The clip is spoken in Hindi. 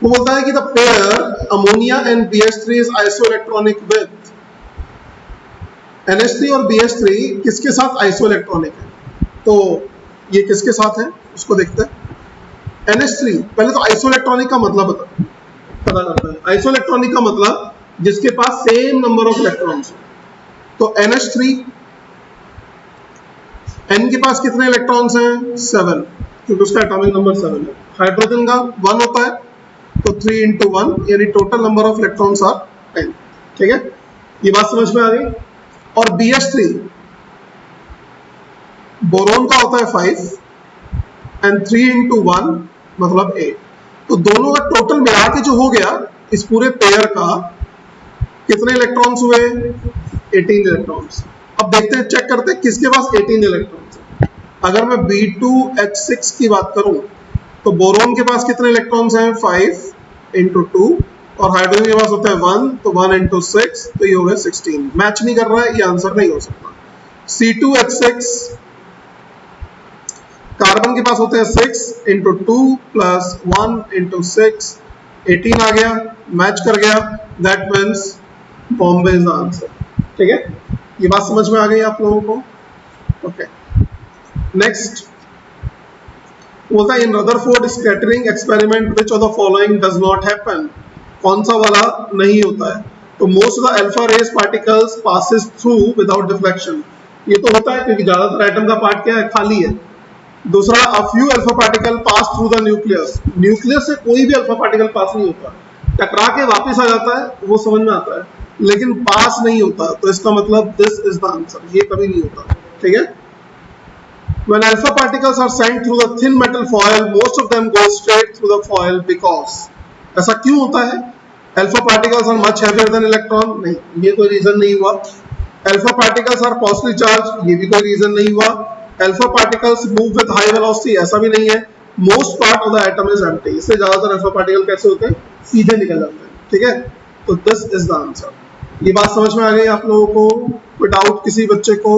वो बोलता है कि the pair ammonia and BH3 is isoelectronic with NH3 और BH3 किसके साथ आइसोइलेक्ट्रॉनिक है? तो ये किसके साथ है उसको देखते हैं। NH3 पहले तो आइसोइलेक्ट्रॉनिक का मतलब पता करते हैं। आइसोइलेक्ट्रॉनिक का मतलब जिसके पास सेम नंबर ऑफ इलेक्ट्रॉन्स हो। तो NH3 N के पास कितने इलेक्ट्रॉन्स हैं? 7, क्योंकि उसका एटॉमिक नंबर 7 है। हाइड्रोजन का 1 होता है, तो 3 into 1 यानी total number of electrons are 10। ठीक है, ये बात समझ में आ गई। और BH3 बोरोन का होता है 5 एंड 3 into 1 मतलब 8। तो दोनों का टोटल मिला के जो हो गया इस पूरे पेयर का कितने इलेक्ट्रॉन्स हुए? 18 इलेक्ट्रॉन्स। अब देखते हैं, चेक करते हैं किसके पास 18 इलेक्ट्रॉन्स है। अगर मैं B2H6 की बात करूं तो बोरोन के पास कितने इलेक्ट्रॉन्स हैं? 5 into 2, और हाइड्रोजन के पास होता है 1, तो 1 into 6, तो ये हो गया 16। मैच नहीं कर रहा है, ये आंसर नहीं हो सकता। C2H6 कार्बन के पास होते हैं 6 into 2 plus 1 into 6, 18 आ गया, मैच कर गया। That means Bombay is the answer. ठीक है, ये बात समझ में आ गई आप लोगों को? ओके, नेक्स्ट बोलता है in Rutherford scattering experiment which of the following does not happen. कौन सा वाला नहीं होता है? तो most of the alpha rays particles passes through without deflection. ये तो होता है क्योंकि ज्यादातर एटम का पार्ट क्या है? खाली है। दूसरा, a few alpha particle pass through the nucleus. Nucleus से कोई भी अल्फा पार्टिकल पास नहीं होता, टकरा के वापस आ जाता है, वो समझ में आता है, लेकिन पास नहीं होता। तो इसका मतलब दिस इज द आंसर, ये कभी नहीं होता। ठीक है, when alpha particles are sent through the thin metal foil, most of them go straight through the foil because। ऐसा क्यों होता है? Alpha particles are much heavier than electron, नहीं, ये कोई रीजन नहीं हुआ। Alpha particles are positively charge, ये भी कोई रीजन नहीं हुआ। Alpha particles move with high velocity, ऐसा भी नहीं है। Most part of the atom is empty, इससे ज्यादातर अल्फा पार्टिकल कैसे होते हैं? सीधे निकल जाते हैं। ठीक है, तो दिस इज द आंसर। ये बात समझ में आ गई आप लोगों को? कोई डाउट किसी बच्चे को?